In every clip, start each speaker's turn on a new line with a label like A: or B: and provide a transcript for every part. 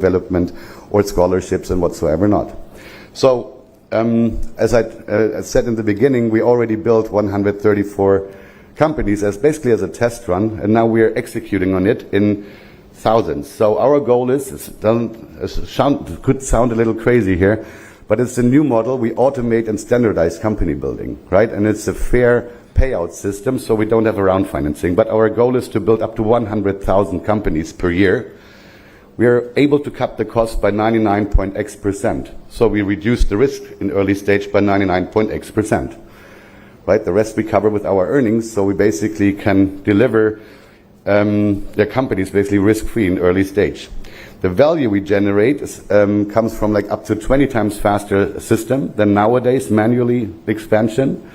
A: development or scholarships and whatsoever not. So, as I said in the beginning, we already built 134 companies as basically as a test run, and now we are executing on it in thousands. So our goal is, could sound a little crazy here, but it's a new model. We automate and standardize company building, right? And it's a fair payout system, so we don't have a round financing. But our goal is to build up to 100,000 companies per year. We are able to cut the cost by 99.x%. So we reduce the risk in early stage by 99.x%. Right? The rest we cover with our earnings, so we basically can deliver their companies basically risk-free in early stage. The value we generate is, comes from like up to 20 times faster system than nowadays manually expansion.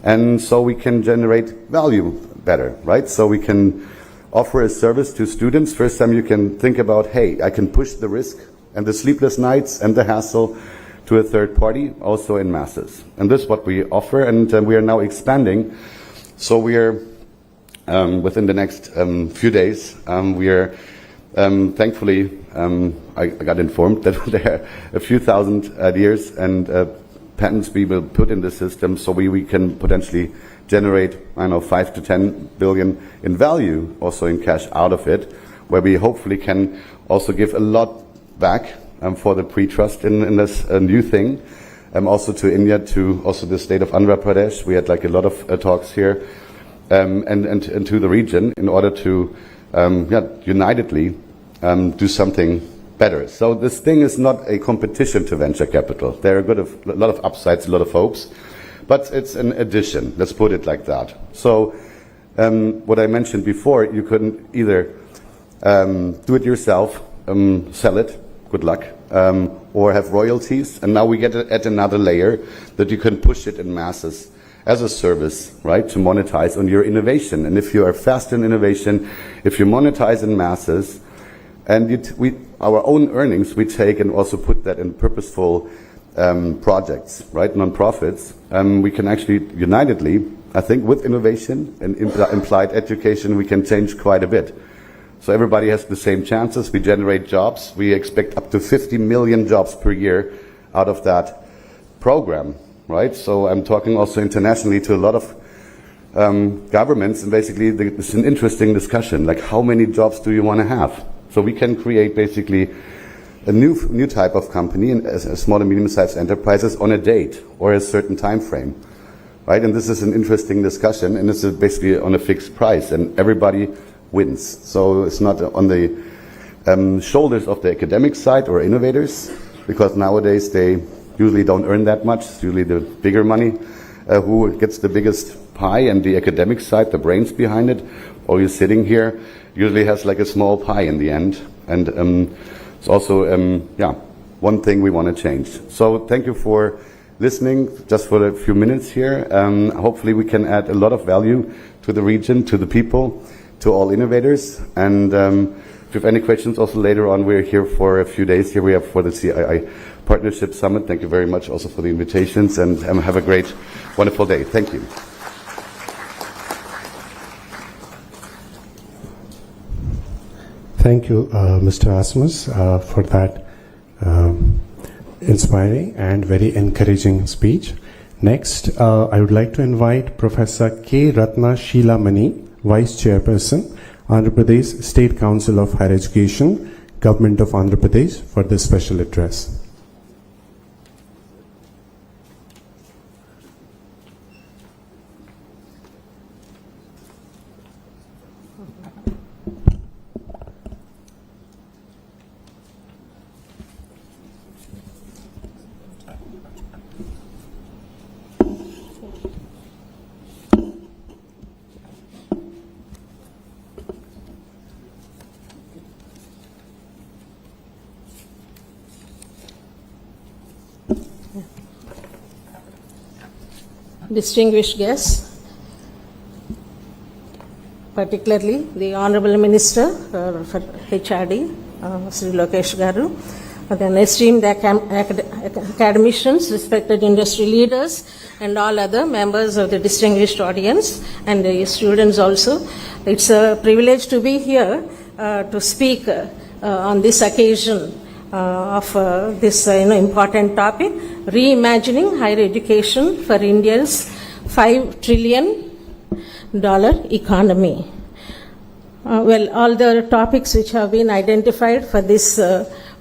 A: And so we can generate value better, right? So we can offer a service to students. First time you can think about, hey, I can push the risk and the sleepless nights and the hassle to a third party, also in masses. And this is what we offer, and we are now expanding. So we are, within the next few days, we are thankfully, I got informed that there are a few thousand ideas and patents we will put in the system, so we can potentially generate, I don't know, 5 to 10 billion in value, also in cash out of it, where we hopefully can also give a lot back for the pre-trust in this new thing, also to India, to also the state of Andhra Pradesh. We had like a lot of talks here, and to the region in order to unitedly do something better. So this thing is not a competition to venture capital. There are a lot of upsides, a lot of hopes, but it's an addition. Let's put it like that. So what I mentioned before, you couldn't either do it yourself, sell it, good luck, or have royalties, and now we get it at another layer that you can push it in masses as a service, right, to monetize on your innovation. And if you are fast in innovation, if you monetize in masses, and our own earnings we take and also put that in purposeful projects, right, non-profits, we can actually unitedly, I think, with innovation and implied education, we can change quite a bit. So everybody has the same chances. We generate jobs. We expect up to 50 million jobs per year out of that program, right? So I'm talking also internationally to a lot of governments, and basically it's an interesting discussion, like how many jobs do you want to have? So we can create basically a new type of company, as small and medium-sized enterprises, on a date or a certain time frame, right? And this is an interesting discussion, and this is basically on a fixed price, and everybody wins. So it's not on the shoulders of the academic side or innovators, because nowadays they usually don't earn that much. It's usually the bigger money who gets the biggest pie, and the academic side, the brains behind it, or you're sitting here, usually has like a small pie in the end. And it's also, one thing we want to change. So thank you for listening just for a few minutes here. Hopefully we can add a lot of value to the region, to the people, to all innovators. And if you have any questions also later on, we're here for a few days. Here we have for the CII Partnership Summit. Thank you very much also for the invitations, and have a great, wonderful day. Thank you.
B: Thank you, Mr. Asmus, for that inspiring and very encouraging speech. Next, I would like to invite Professor K. Ratna Sheila Mani, Vice Chairperson, Andhra Pradesh State Council of Higher Education, Government of Andhra Pradesh, for this special address.
C: Distinguished guests, particularly the Honorable Minister for HRD, Sri Lokesh Garu, then esteemed academicians, respected industry leaders, and all other members of the distinguished audience, and the students also. It's a privilege to be here to speak on this occasion of this important topic, reimagining higher education for India's $5 trillion economy. Well, all the topics which have been identified for this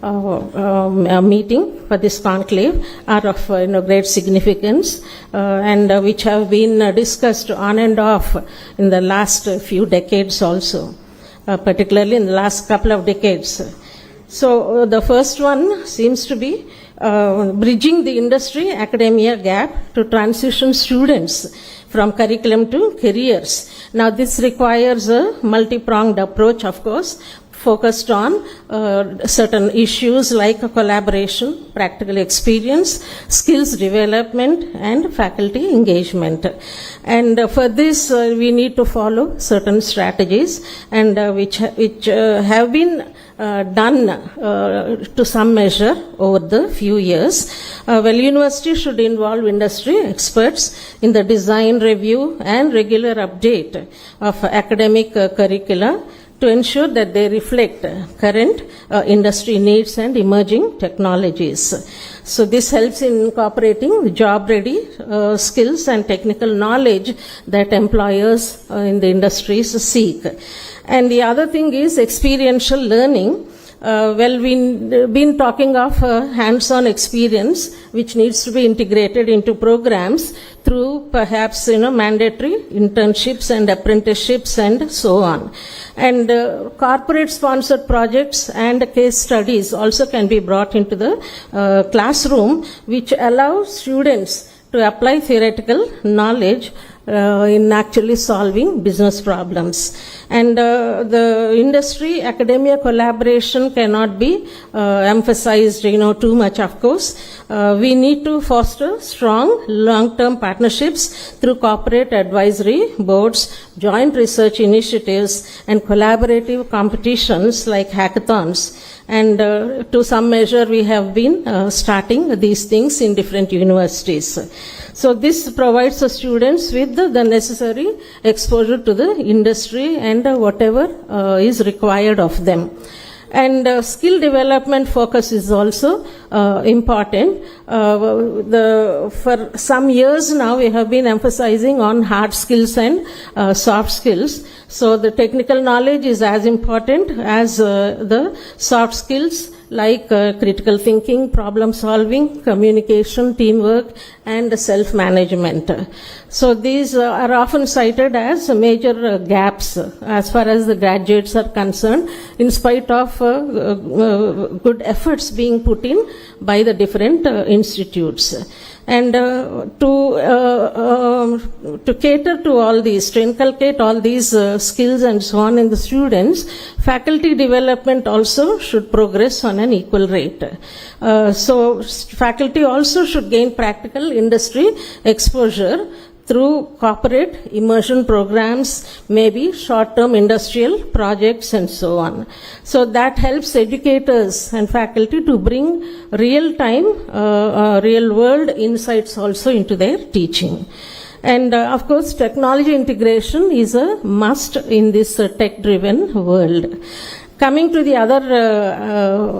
C: meeting, for this conclave, are of great significance and which have been discussed on and off in the last few decades also, particularly in the last couple of decades. So the first one seems to be bridging the industry-academia gap to transition students from curriculum to careers. Now this requires a multi-pronged approach, of course, focused on certain issues like collaboration, practical experience, skills development, and faculty engagement. And for this, we need to follow certain strategies, and which have been done to some measure over the few years. Well, university should involve industry experts in the design, review, and regular update of academic curricula to ensure that they reflect current industry needs and emerging technologies. So this helps in incorporating job-ready skills and technical knowledge that employers in the industries seek. And the other thing is experiential learning. Well, we've been talking of hands-on experience, which needs to be integrated into programs through perhaps mandatory internships and apprenticeships and so on. And corporate-sponsored projects and case studies also can be brought into the classroom, which allow students to apply theoretical knowledge in actually solving business problems. And the industry academia collaboration cannot be emphasized too much, of course. We need to foster strong long-term partnerships through corporate advisory boards, joint research initiatives, and collaborative competitions like hackathons. And to some measure, we have been starting these things in different universities. So this provides the students with the necessary exposure to the industry and whatever is required of them. And skill development focus is also important. For some years now, we have been emphasizing on hard skills and soft skills. So the technical knowledge is as important as the soft skills, like critical thinking, problem solving, communication, teamwork, and self-management. So these are often cited as major gaps as far as the graduates are concerned, in spite of good efforts being put in by the different institutes. And to cater to all these, to inculcate all these skills and so on in the students, faculty development also should progress on an equal rate. So faculty also should gain practical industry exposure through corporate immersion programs, maybe short-term industrial projects and so on. So that helps educators and faculty to bring real-time, real-world insights also into their teaching. And of course, technology integration is a must in this tech-driven world. Coming to the other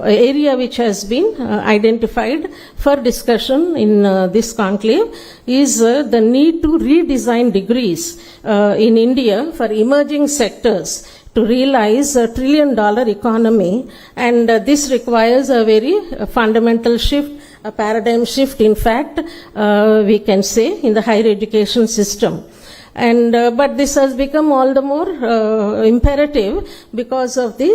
C: area which has been identified for discussion in this conclave is the need to redesign degrees in India for emerging sectors to realize $1 trillion economy, and this requires a very fundamental shift, a paradigm shift, in fact, we can say, in the higher education system. And but this has become all the more imperative because of the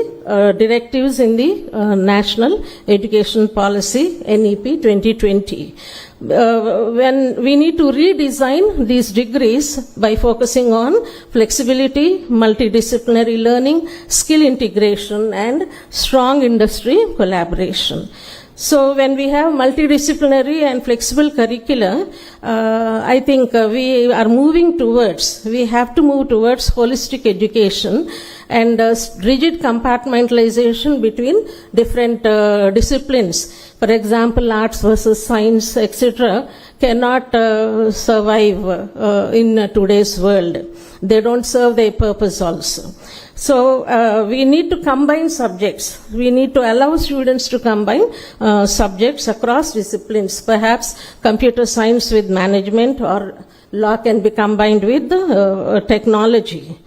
C: directives in the National Education Policy NEP 2020. When we need to redesign these degrees by focusing on flexibility, multidisciplinary learning, skill integration, and strong industry collaboration. So when we have multidisciplinary and flexible curricula, I think we have to move towards holistic education, and rigid compartmentalization between different disciplines. For example, arts versus science, etc., cannot survive in today's world. They don't serve their purpose also. So we need to combine subjects. We need to allow students to combine subjects across disciplines. Perhaps computer science with management, or law can be combined with technology.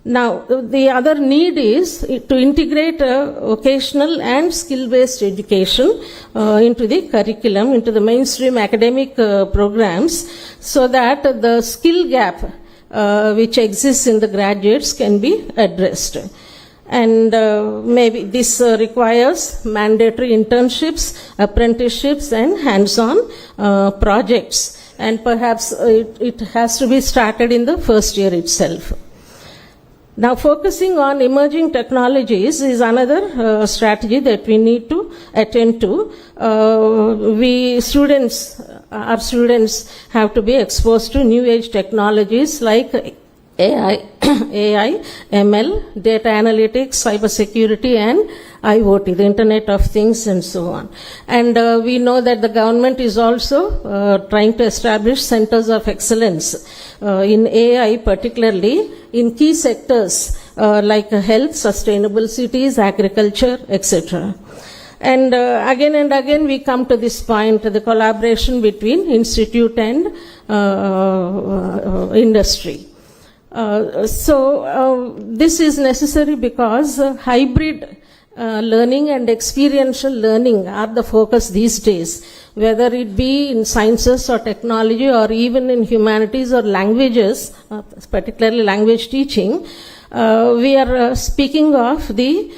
C: Now, the other need is to integrate vocational and skill-based education into the curriculum, into the mainstream academic programs, so that the skill gap which exists in the graduates can be addressed. And maybe this requires mandatory internships, apprenticeships, and hands-on projects. And perhaps it has to be started in the first year itself. Now, focusing on emerging technologies is another strategy that we need to attend to. Our students have to be exposed to new age technologies like AI, ML, data analytics, cybersecurity, and IoT, the Internet of Things, and so on. And we know that the government is also trying to establish centers of excellence in AI, particularly in key sectors like health, sustainable cities, agriculture, etc. And again we come to this point, the collaboration between institute and industry. So this is necessary because hybrid learning and experiential learning are the focus these days, whether it be in sciences or technology or even in humanities or languages, particularly language teaching. We are speaking of the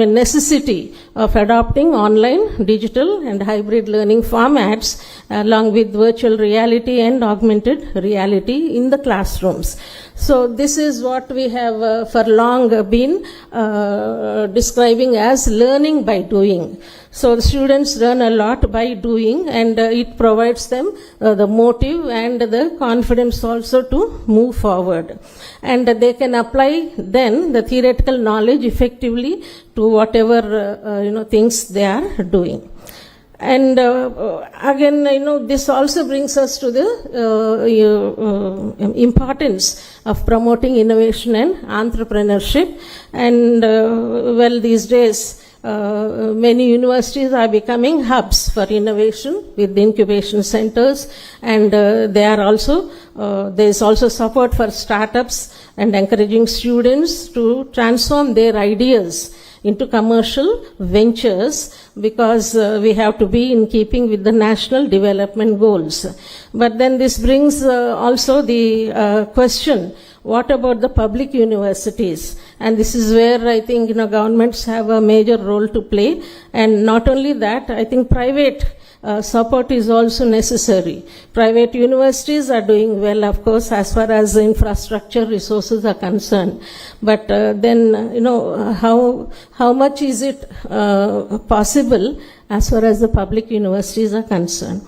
C: necessity of adopting online, digital, and hybrid learning formats along with virtual reality and augmented reality in the classrooms. So this is what we have for long been describing as learning by doing. So the students learn a lot by doing, and it provides them the motive and the confidence also to move forward. And they can apply then the theoretical knowledge effectively to whatever things they are doing. And again, this also brings us to the importance of promoting innovation and entrepreneurship. And these days, many universities are becoming hubs for innovation with incubation centers, and there is also support for startups and encouraging students to transform their ideas into commercial ventures, because we have to be in keeping with the national development goals. But then this brings also the question, what about the public universities? And this is where I think governments have a major role to play. And not only that, I think private support is also necessary. Private universities are doing well, of course, as far as infrastructure resources are concerned. But then, how much is it possible as far as the public universities are concerned?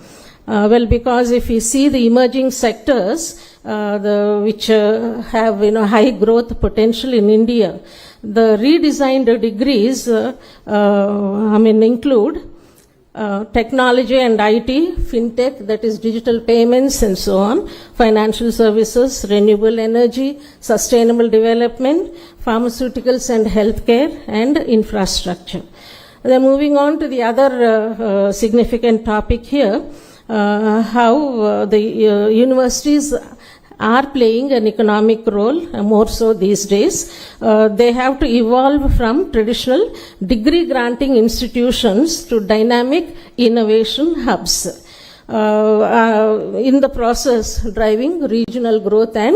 C: Because if you see the emerging sectors, which have high growth potential in India, the redesigned degrees include technology and IT, fintech, that is digital payments and so on, financial services, renewable energy, sustainable development, pharmaceuticals and healthcare, and infrastructure. Then moving on to the other significant topic here, how the universities are playing an economic role, more so these days. They have to evolve from traditional degree granting institutions to dynamic innovation hubs. In the process driving regional growth and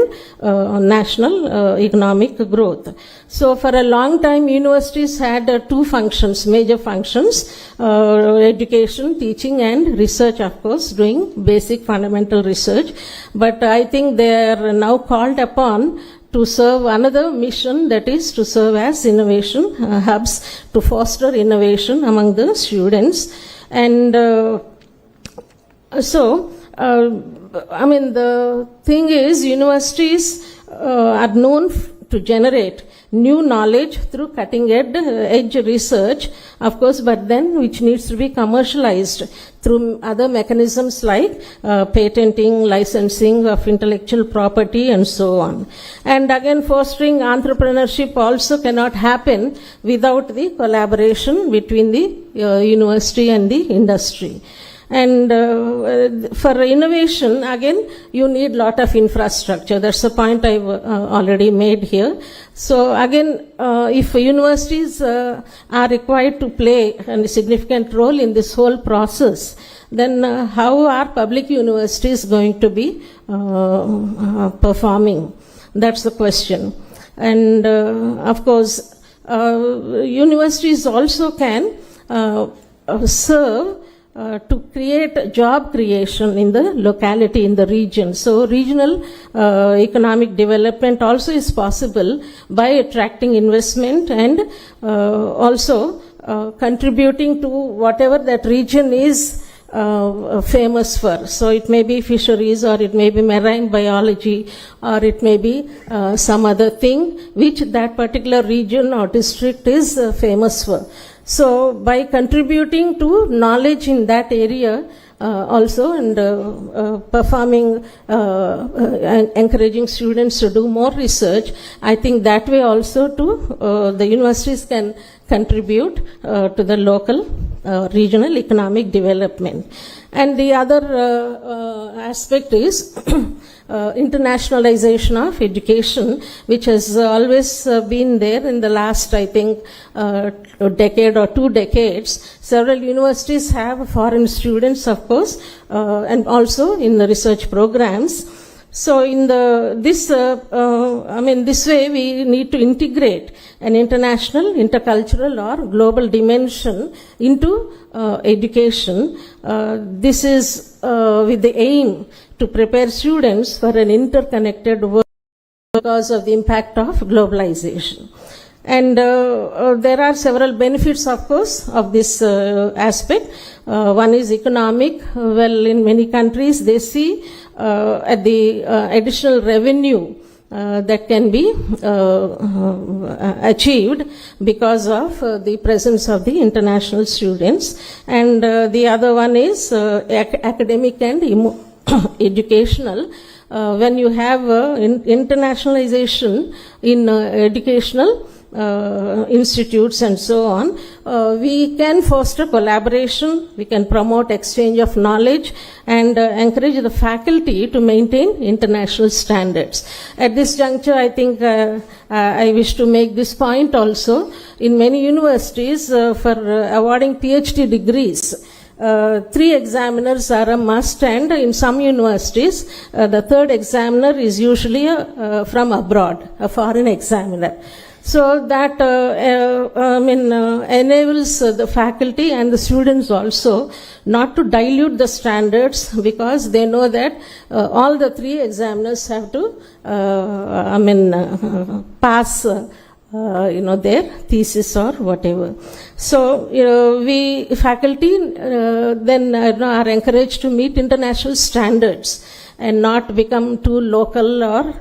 C: national economic growth. So for a long time, universities had two functions, major functions, education, teaching and research, of course, doing basic fundamental research. But I think they are now called upon to serve another mission, that is to serve as innovation hubs, to foster innovation among the students. And the thing is, universities are known to generate new knowledge through cutting edge research, of course, but then which needs to be commercialized through other mechanisms like patenting, licensing of intellectual property, and so on. And again, fostering entrepreneurship also cannot happen without the collaboration between the university and the industry. And for innovation, again, you need lot of infrastructure. That's the point I've already made here. So again, if universities are required to play a significant role in this whole process, then how are public universities going to be performing? That's the question. And of course, universities also can serve to create job creation in the locality, in the region. So regional economic development also is possible by attracting investment and also contributing to whatever that region is famous for. So it may be fisheries, or it may be marine biology, or it may be some other thing which that particular region or district is famous for. So by contributing to knowledge in that area also, and performing, encouraging students to do more research, I think that way also to the universities can contribute to the local regional economic development. And the other aspect is internationalization of education, which has always been there in the last, I think, decade or 2 decades. Several universities have foreign students, of course, and also in the research programs. So in this way we need to integrate an international, intercultural or global dimension into education. This is with the aim to prepare students for an interconnected world because of the impact of globalization. And there are several benefits, of course, of this aspect. One is economic. Well, in many countries, they see at the additional revenue that can be achieved because of the presence of the international students. And the other one is academic and educational. When you have internationalization in educational institutes and so on, we can foster collaboration, we can promote exchange of knowledge, and encourage the faculty to maintain international standards. At this juncture, I think I wish to make this point also. In many universities, for awarding PhD degrees, 3 examiners are a must, and in some universities, the 3rd examiner is usually from abroad, a foreign examiner. So that enables the faculty and the students also not to dilute the standards, because they know that all the 3 examiners have to pass their thesis or whatever. So we faculty then are encouraged to meet international standards and not become too local or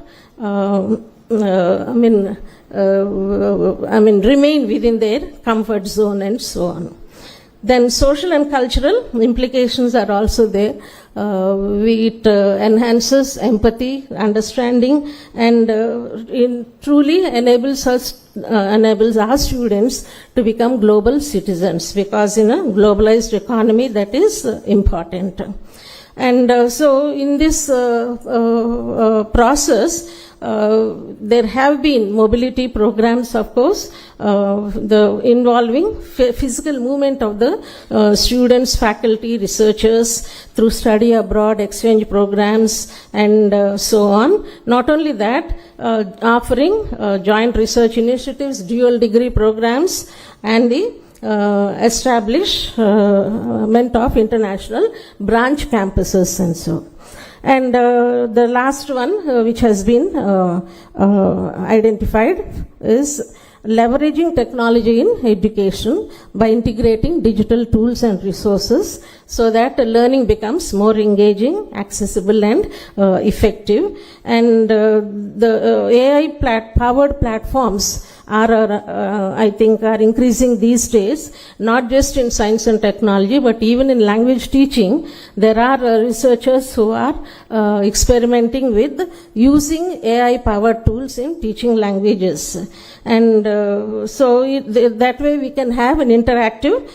C: remain within their comfort zone and so on. Then social and cultural implications are also there. It enhances empathy, understanding, and truly enables our students to become global citizens, because in a globalized economy that is important. And so in this process, there have been mobility programs, of course, involving physical movement of the students, faculty, researchers through study abroad, exchange programs, and so on. Not only that, offering joint research initiatives, dual degree programs, and the establishment of international branch campuses and so. And the last one, which has been identified, is leveraging technology in education by integrating digital tools and resources so that learning becomes more engaging, accessible and effective. And the AI powered platforms I think are increasing these days, not just in science and technology, but even in language teaching. There are researchers who are experimenting with using AI-powered tools in teaching languages. And that way we can have an interactive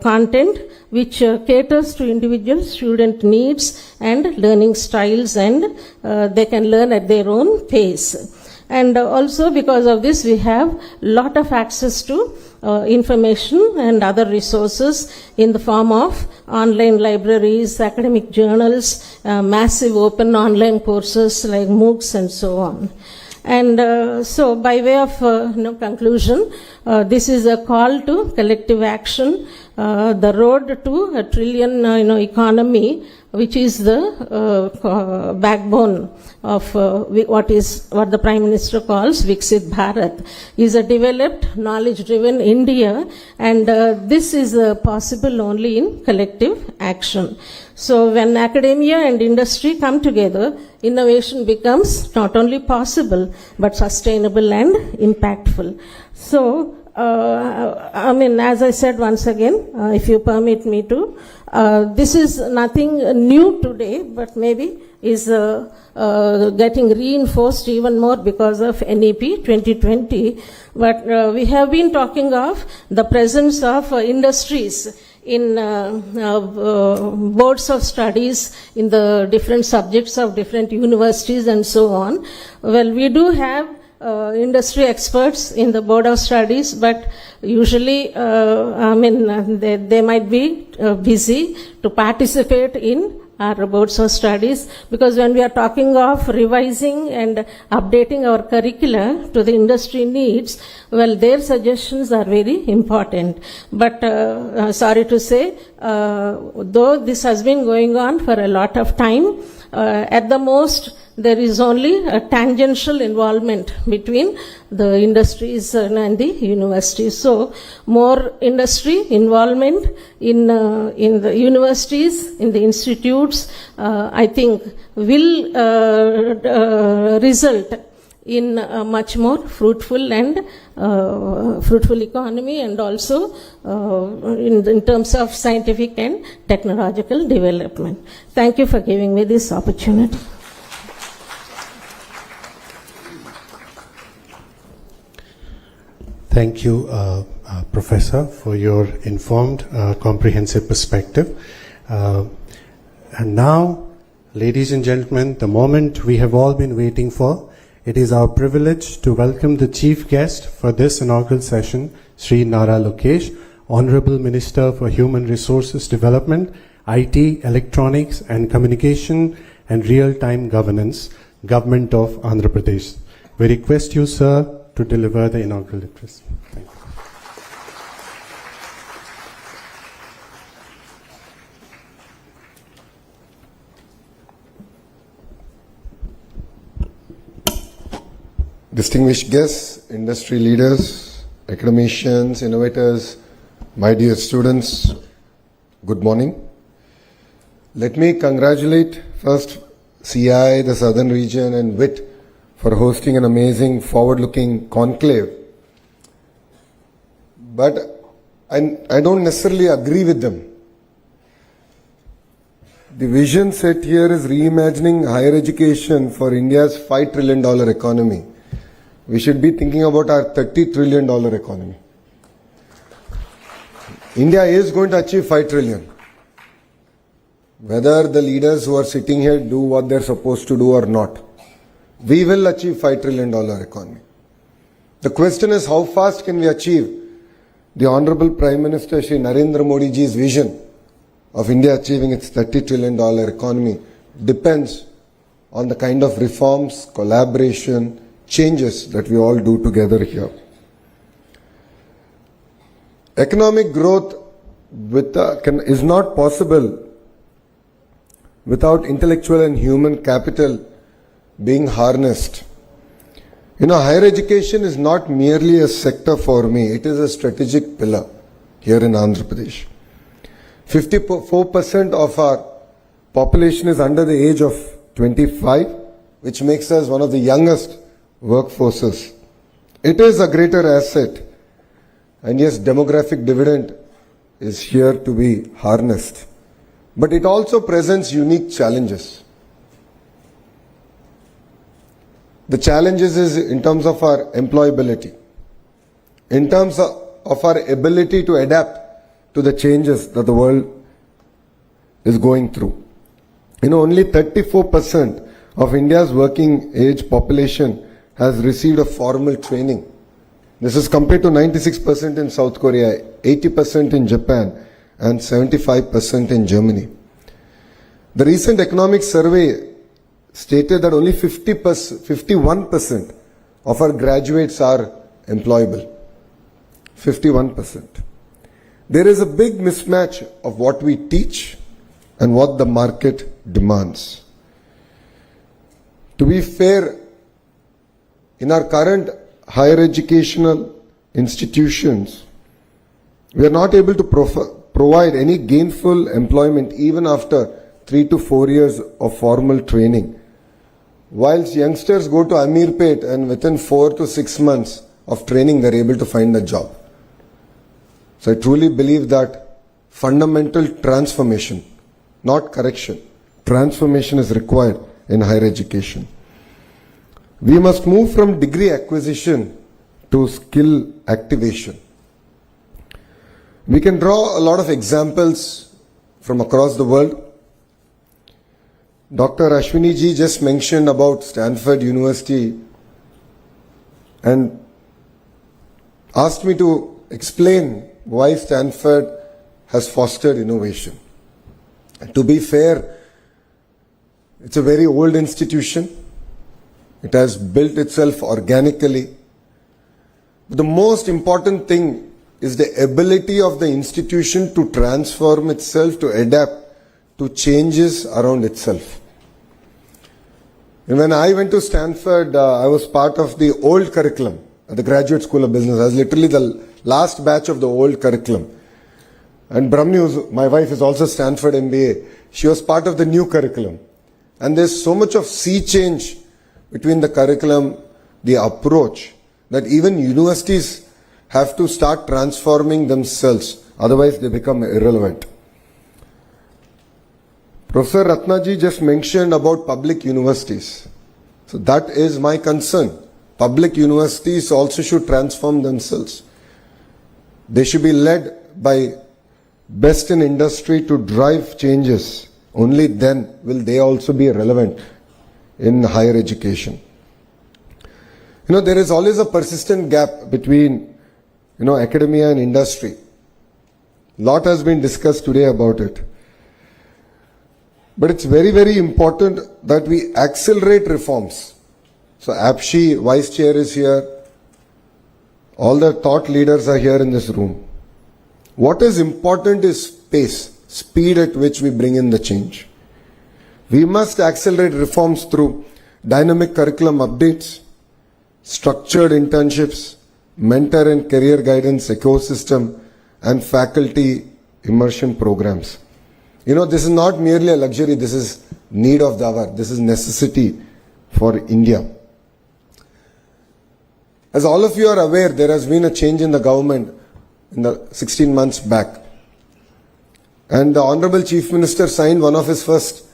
C: content which caters to individual student needs and learning styles, and they can learn at their own pace. And also because of this, we have lot of access to information and other resources in the form of online libraries, academic journals, massive open online courses like MOOCs and so on. And so by way of conclusion, this is a call to collective action, the road to a trillion economy, which is the backbone of what the Prime Minister calls Viksit Bharat, is a developed, knowledge-driven India, and this is possible only in collective action. So when academia and industry come together, innovation becomes not only possible but sustainable and impactful. So as I said once again, if you permit me to, this is nothing new today, but maybe is getting reinforced even more because of NEP 2020. But we have been talking of the presence of industries in boards of studies in the different subjects of different universities and so on. Well, we do have industry experts in the board of studies, but usually they might be busy to participate in our boards of studies, because when we are talking of revising and updating our curricula to the industry needs, well, their suggestions are very important. But sorry to say, though this has been going on for a lot of time, at the most there is only a tangential involvement between the industries and the universities. So more industry involvement in the universities, in the institutes, I think will result in a much more fruitful and fruitful economy, and also in terms of scientific and technological development. Thank you for giving me this opportunity.
B: Thank you, Professor, for your informed, comprehensive perspective. And now, ladies and gentlemen, the moment we have all been waiting for. It is our privilege to welcome the chief guest for this inaugural session, Sri Nara Lokesh, Honorable Minister for Human Resources Development, IT, Electronics and Communication and Real-Time Governance, Government of Andhra Pradesh. We request you, sir, to deliver the inaugural address. Thank you.
D: Distinguished guests, industry leaders, academicians, innovators, my dear students, good morning. Let me congratulate first CI, the Southern Region, and VIT for hosting an amazing forward-looking conclave. But I don't necessarily agree with them. The vision set here is reimagining higher education for India's $5 trillion economy. We should be thinking about our $30 trillion economy. India is going to achieve 5 trillion. Whether the leaders who are sitting here do what they're supposed to do or not, we will achieve $5 trillion economy. The question is, how fast can we achieve the Honorable Prime Minister Shri Narendra Modi ji's vision of India achieving its $30 trillion economy depends on the kind of reforms, collaboration, changes that we all do together here. Economic growth is not possible without intellectual and human capital being harnessed. Higher education is not merely a sector for me, it is a strategic pillar here in Andhra Pradesh. 54% of our population is under the age of 25, which makes us one of the youngest workforces. It is a greater asset, and yes, demographic dividend is here to be harnessed. But it also presents unique challenges. The challenges is in terms of our employability, in terms of our ability to adapt to the changes that the world is going through. Only 34% of India's working age population has received a formal training. This is compared to 96% in South Korea, 80% in Japan, and 75% in Germany. The recent economic survey stated that only 51% of our graduates are employable. 51%. There is a big mismatch of what we teach and what the market demands. To be fair, in our current higher educational institutions, we are not able to provide any gainful employment even after 3 to 4 years of formal training. Whilst youngsters go to Amirpet and within 4 to 6 months of training, they are able to find a job. So I truly believe that fundamental transformation, not correction, transformation is required in higher education. We must move from degree acquisition to skill activation. We can draw a lot of examples from across the world. Dr. Ashwini ji just mentioned about Stanford University and asked me to explain why Stanford has fostered innovation. And to be fair, it's a very old institution. It has built itself organically. But the most important thing is the ability of the institution to transform itself, to adapt to changes around itself. And when I went to Stanford, I was part of the old curriculum at the Graduate School of Business. I was literally the last batch of the old curriculum. And Brahmni, my wife, is also Stanford MBA. She was part of the new curriculum. And there's so much of sea change between the curriculum, the approach, that even universities have to start transforming themselves. Otherwise, they become irrelevant. Professor Ratnaji just mentioned about public universities. So that is my concern. Public universities also should transform themselves. They should be led by best in industry to drive changes. Only then will they also be relevant in higher education. There is always a persistent gap between, academia and industry. Lot has been discussed today about it. But it's very, very important that we accelerate reforms. So APSHI, Vice Chair, is here. All the thought leaders are here in this room. What is important is pace, speed at which we bring in the change. We must accelerate reforms through dynamic curriculum updates, structured internships, mentor and career guidance ecosystem, and faculty immersion programs. This is not merely a luxury, this is need of the hour, this is necessity for India. As all of you are aware, there has been a change in the government in the 16 months back. And the Honorable Chief Minister signed one of his first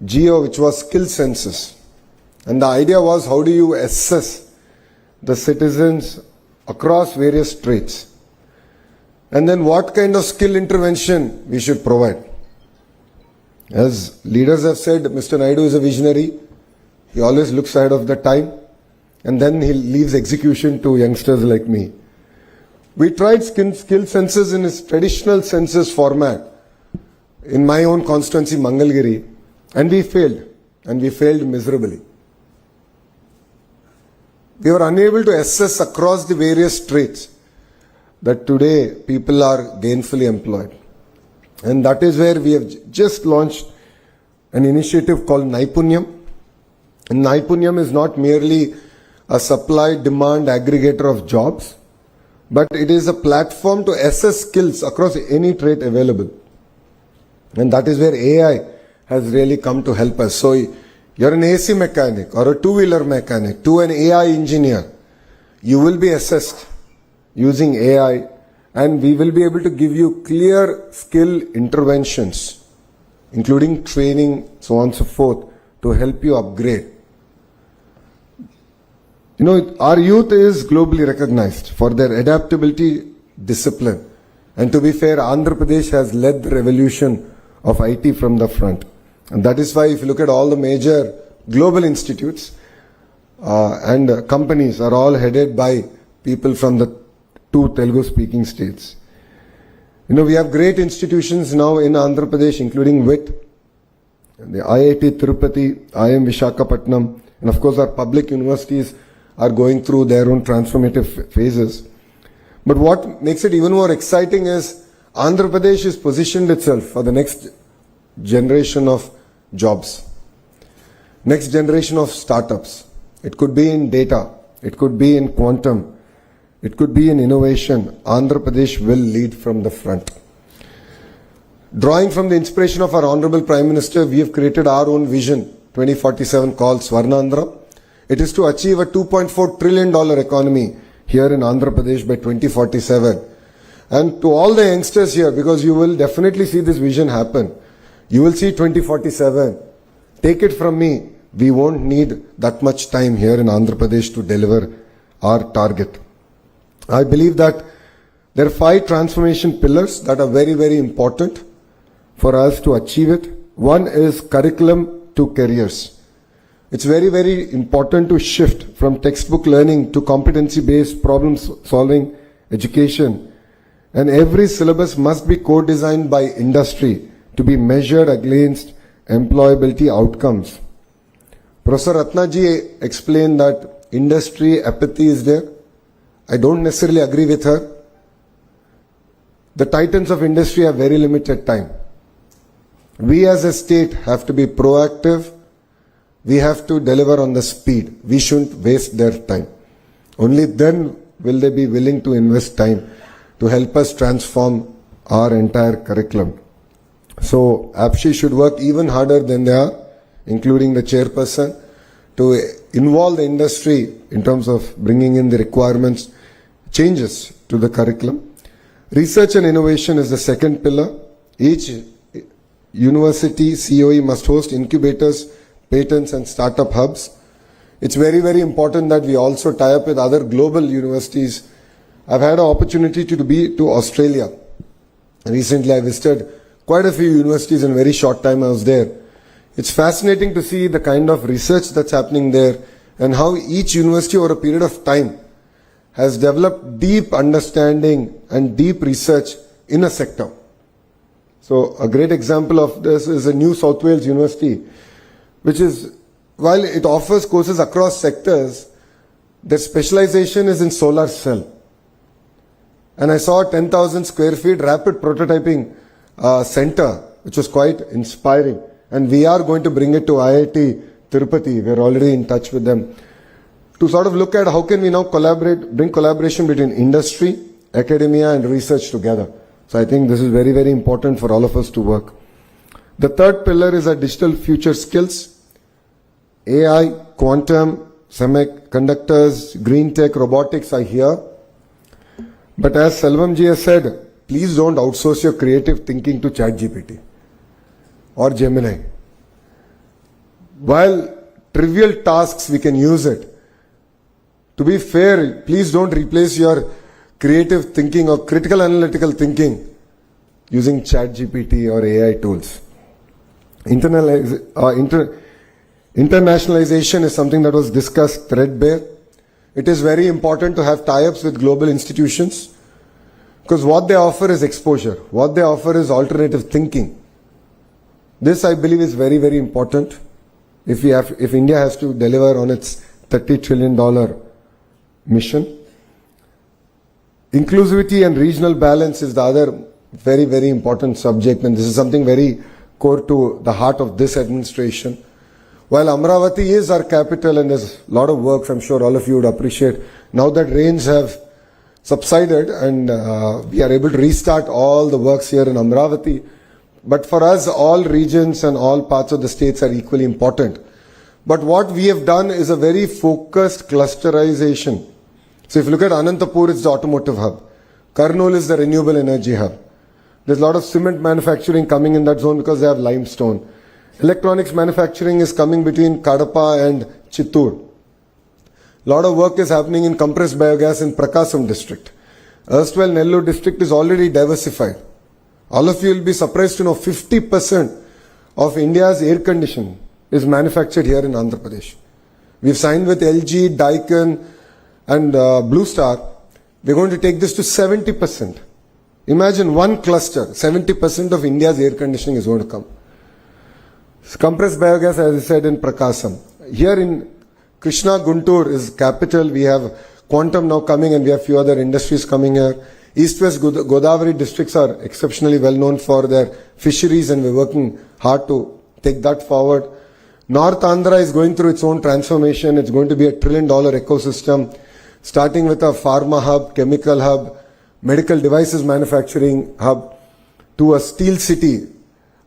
D: GO, which was skill census. And the idea was, how do you assess the citizens across various traits? And then what kind of skill intervention we should provide. As leaders have said, Mr. Naidu is a visionary. He always looks ahead of the time. And then he leaves execution to youngsters like me. We tried skill census in its traditional census format in my own constituency, Mangalgiri, and we failed. And we failed miserably. We were unable to assess across the various traits that today people are gainfully employed. And that is where we have just launched an initiative called Naipunyam. And Naipunyam is not merely a supply-demand aggregator of jobs, but it is a platform to assess skills across any trait available. And that is where AI has really come to help us. So you're an AC mechanic or a two-wheeler mechanic to an AI engineer. You will be assessed using AI, and we will be able to give you clear skill interventions, including training, so on and so forth, to help you upgrade. You know, our youth is globally recognized for their adaptability, discipline. And to be fair, Andhra Pradesh has led the revolution of IT from the front. And that is why if you look at all the major global institutes and companies are all headed by people from the 2 Telugu-speaking states. You know, we have great institutions now in Andhra Pradesh, including VIT, the IIT Tirupati, IIM Visakhapatnam, and of course our public universities are going through their own transformative phases. But what makes it even more exciting is Andhra Pradesh has positioned itself for the next generation of jobs, next generation of startups. It could be in data, it could be in quantum, it could be in innovation. Andhra Pradesh will lead from the front. Drawing from the inspiration of our Honorable Prime Minister, we have created our own vision 2047 called Swarnandhra. It is to achieve a $2.4 trillion economy here in Andhra Pradesh by 2047. And to all the youngsters here, because you will definitely see this vision happen, you will see 2047. Take it from me, we won't need that much time here in Andhra Pradesh to deliver our target. I believe that there are 5 transformation pillars that are very, very important for us to achieve it. One is curriculum to careers. It's very, very important to shift from textbook learning to competency-based problem-solving education. And every syllabus must be co-designed by industry to be measured against employability outcomes. Professor Ratnaji explained that industry apathy is there. I don't necessarily agree with her. The titans of industry have very limited time. We as a state have to be proactive. We have to deliver on the speed. We shouldn't waste their time. Only then will they be willing to invest time to help us transform our entire curriculum. So APSHI should work even harder than they are, including the chairperson, to involve the industry in terms of bringing in the requirements, changes to the curriculum. Research and innovation is the second pillar. Each university COE must host incubators, patents and startup hubs. It's very, very important that we also tie up with other global universities. I've had an opportunity to be to Australia. Recently I visited quite a few universities in a very short time I was there. It's fascinating to see the kind of research that's happening there and how each university over a period of time has developed deep understanding and deep research in a sector. So a great example of this is a New South Wales University, which is, while it offers courses across sectors, their specialization is in solar cell. And I saw a 10,000 square feet rapid prototyping center, which was quite inspiring. And we are going to bring it to IIT Tirupati. We're already in touch with them to sort of look at how can we now bring collaboration between industry, academia and research together. So I think this is very, very important for all of us to work. The third pillar is our digital future skills. AI, quantum, semiconductors, green tech, robotics are here. But as Selvam ji has said, please don't outsource your creative thinking to ChatGPT or Gemini. While trivial tasks, we can use it. To be fair, please don't replace your creative thinking or critical analytical thinking using ChatGPT or AI tools. Internationalization is something that was discussed threadbare. It is very important to have tie-ups with global institutions because what they offer is exposure. What they offer is alternative thinking. This, I believe, is very, very important if India has to deliver on its $30 trillion mission. Inclusivity and regional balance is the other very, very important subject, and this is something very core to the heart of this administration. While Amaravati is our capital and there's a lot of works, I'm sure all of you would appreciate, now that rains have subsided and we are able to restart all the works here in Amaravati. But for us, all regions and all parts of the states are equally important. But what we have done is a very focused clusterization. So if you look at Anantapur, it's the automotive hub. Kurnool is the renewable energy hub. There's a lot of cement manufacturing coming in that zone because they have limestone. Electronics manufacturing is coming between Kadapa and Chittoor. A lot of work is happening in compressed biogas in Prakasam district. Erstwhile Nellore district is already diversified. All of you will be surprised to know 50% of India's air conditioning is manufactured here in Andhra Pradesh. We've signed with LG, Daikin and Blue Star. We're going to take this to 70%. Imagine one cluster, 70% of India's air conditioning is going to come. Compressed biogas, as I said, in Prakasam. Here in Krishna Guntur is capital. We have Quantum now coming and we have few other industries coming here. East-West Godavari districts are exceptionally well known for their fisheries and we're working hard to take that forward. North Andhra is going through its own transformation. It's going to be $1 trillion ecosystem, starting with a pharma hub, chemical hub, medical devices manufacturing hub, to a steel city.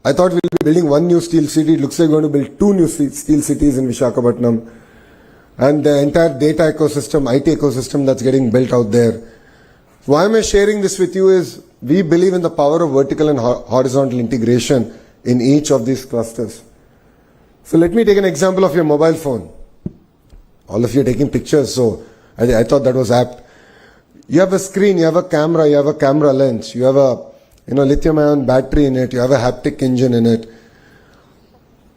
D: I thought we'll be building one new steel city. It looks like we're going to build 2 new steel cities in Visakhapatnam. And the entire data ecosystem, IT ecosystem that's getting built out there. Why am I sharing this with you is we believe in the power of vertical and horizontal integration in each of these clusters. So let me take an example of your mobile phone. All of you are taking pictures, so I thought that was apt. You have a screen, you have a camera, you have a camera lens, you have a lithium-ion battery in it, you have a haptic engine in it.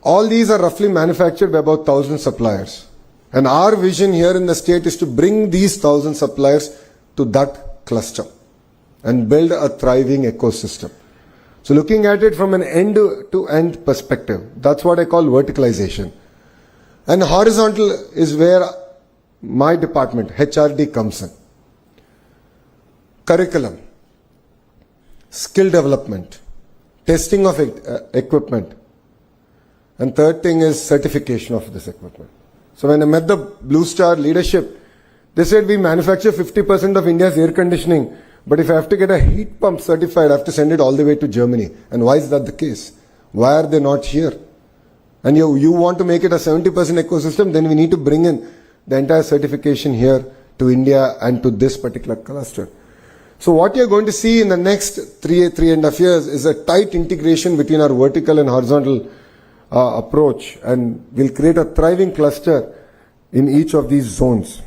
D: All these are roughly manufactured by about 1,000 suppliers. And our vision here in the state is to bring these 1,000 suppliers to that cluster and build a thriving ecosystem. So looking at it from an end-to-end perspective, that's what I call verticalization. And horizontal is where my department, HRD, comes in. Curriculum, skill development, testing of equipment, and third thing is certification of this equipment. So when I met the Blue Star leadership, they said we manufacture 50% of India's air conditioning, but if I have to get a heat pump certified, I have to send it all the way to Germany. And why is that the case? Why are they not here? And you want to make it a 70% ecosystem, then we need to bring in the entire certification here to India and to this particular cluster. So what you're going to see in the next 3.5 years is a tight integration between our vertical and horizontal approach, and we'll create a thriving cluster in each of these zones.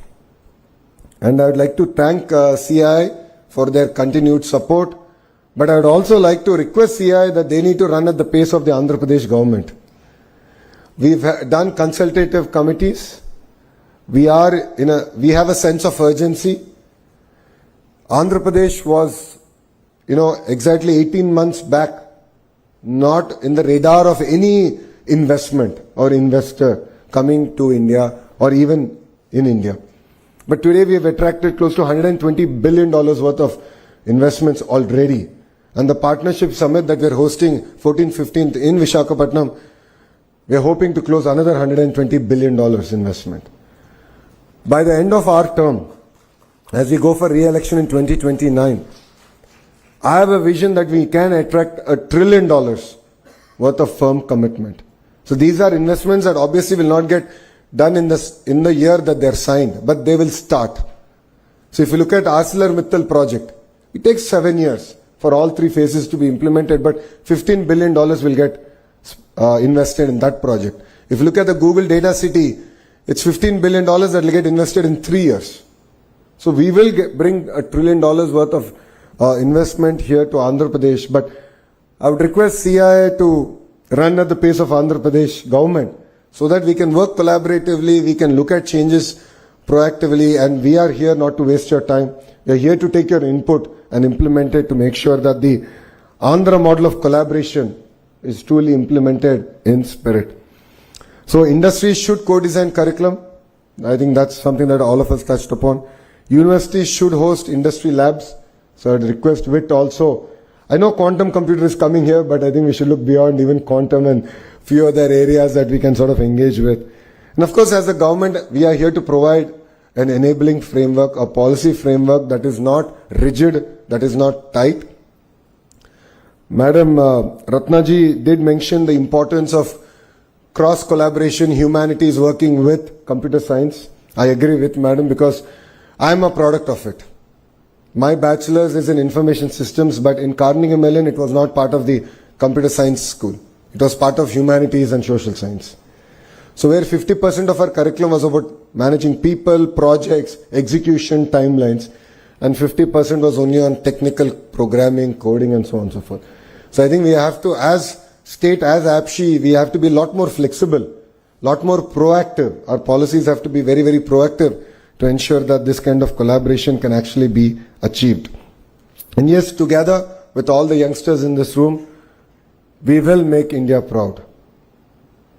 D: And I would like to thank CI for their continued support, but I would also like to request CI that they need to run at the pace of the Andhra Pradesh government. We've done consultative committees. We have a sense of urgency. Andhra Pradesh was, exactly 18 months back, not in the radar of any investment or investor coming to India or even in India. But today we have attracted close to $120 billion worth of investments already. And the partnership summit that we're hosting 14th, 15th in Visakhapatnam, we're hoping to close another $120 billion investment. By the end of our term, as we go for re-election in 2029, I have a vision that we can attract $1 trillion worth of firm commitment. So these are investments that obviously will not get done in the year that they're signed, but they will start. So if you look at ArcelorMittal project, it takes 7 years for all 3 phases to be implemented, but $15 billion will get invested in that project. If you look at the Google Data City, it's $15 billion that will get invested in 3 years. So we will bring $1 trillion worth of investment here to Andhra Pradesh, but I would request CI to run at the pace of Andhra Pradesh government so that we can work collaboratively, we can look at changes proactively, and we are here not to waste your time. We are here to take your input and implement it to make sure that the Andhra model of collaboration is truly implemented in spirit. So industries should co-design curriculum. I think that's something that all of us touched upon. Universities should host industry labs. So I'd request VIT also. I know quantum computer is coming here, but I think we should look beyond even quantum and few other areas that we can sort of engage with. And of course, as a government, we are here to provide an enabling framework, a policy framework that is not rigid, that is not tight. Madam Ratnaji did mention the importance of cross collaboration, humanities working with computer science. I agree with Madam because I am a product of it. My bachelor's is in information systems, but in Carnegie Mellon it was not part of the computer science school. It was part of humanities and social science. So where 50% of our curriculum was about managing people, projects, execution, timelines, and 50% was only on technical programming, coding, and so on and so forth. So I think we have to, as state, as APSHI, we have to be a lot more flexible, lot more proactive. Our policies have to be very, very proactive to ensure that this kind of collaboration can actually be achieved. And yes, together with all the youngsters in this room, we will make India proud.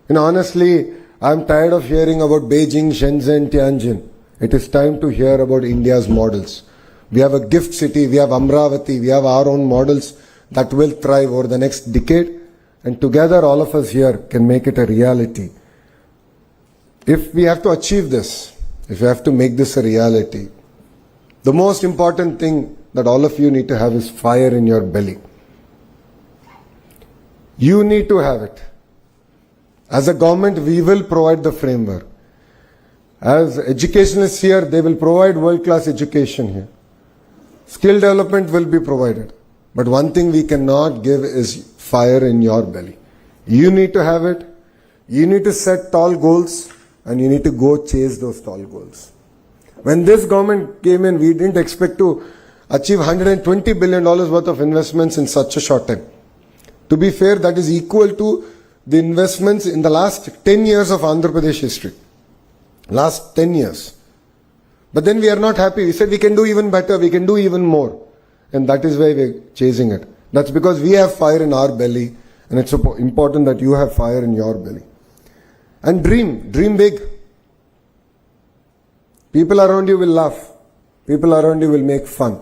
D: And honestly, I'm tired of hearing about Beijing, Shenzhen, Tianjin. It is time to hear about India's models. We have a gift city, we have Amaravati, we have our own models that will thrive over the next decade. And together, all of us here can make it a reality. If we have to achieve this, if we have to make this a reality, the most important thing that all of you need to have is fire in your belly. You need to have it. As a government, we will provide the framework. As educationalists here, they will provide world-class education here. Skill development will be provided. But one thing we cannot give is fire in your belly. You need to have it. You need to set tall goals and you need to go chase those tall goals. When this government came in, we didn't expect to achieve $120 billion worth of investments in such a short time. To be fair, that is equal to the investments in the last 10 years of Andhra Pradesh history. Last 10 years. But then we are not happy. We said we can do even better, we can do even more. And that is why we're chasing it. That's because we have fire in our belly, and it's important that you have fire in your belly. And dream big. People around you will laugh. People around you will make fun.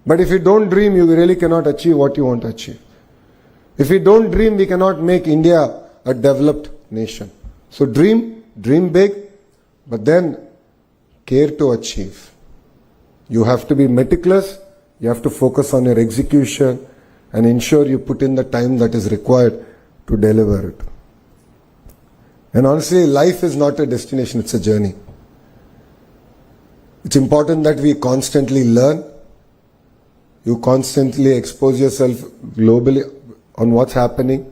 D: But if you don't dream, you really cannot achieve what you want to achieve. If we don't dream, we cannot make India a developed nation. So dream big, but then care to achieve. You have to be meticulous, you have to focus on your execution and ensure you put in the time that is required to deliver it. And honestly, life is not a destination, it's a journey. It's important that we constantly learn. You constantly expose yourself globally on what's happening,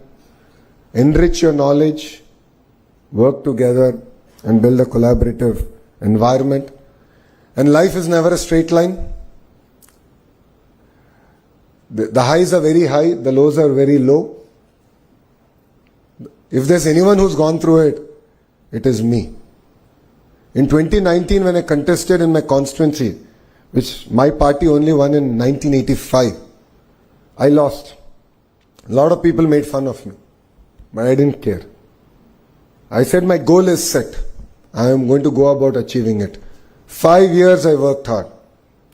D: enrich your knowledge, work together and build a collaborative environment. And life is never a straight line. The highs are very high, the lows are very low. If there's anyone who's gone through it, it is me. In 2019, when I contested in my constituency, which my party only won in 1985, I lost. A lot of people made fun of me, but I didn't care. I said my goal is set. I am going to go about achieving it. 5 years I worked hard.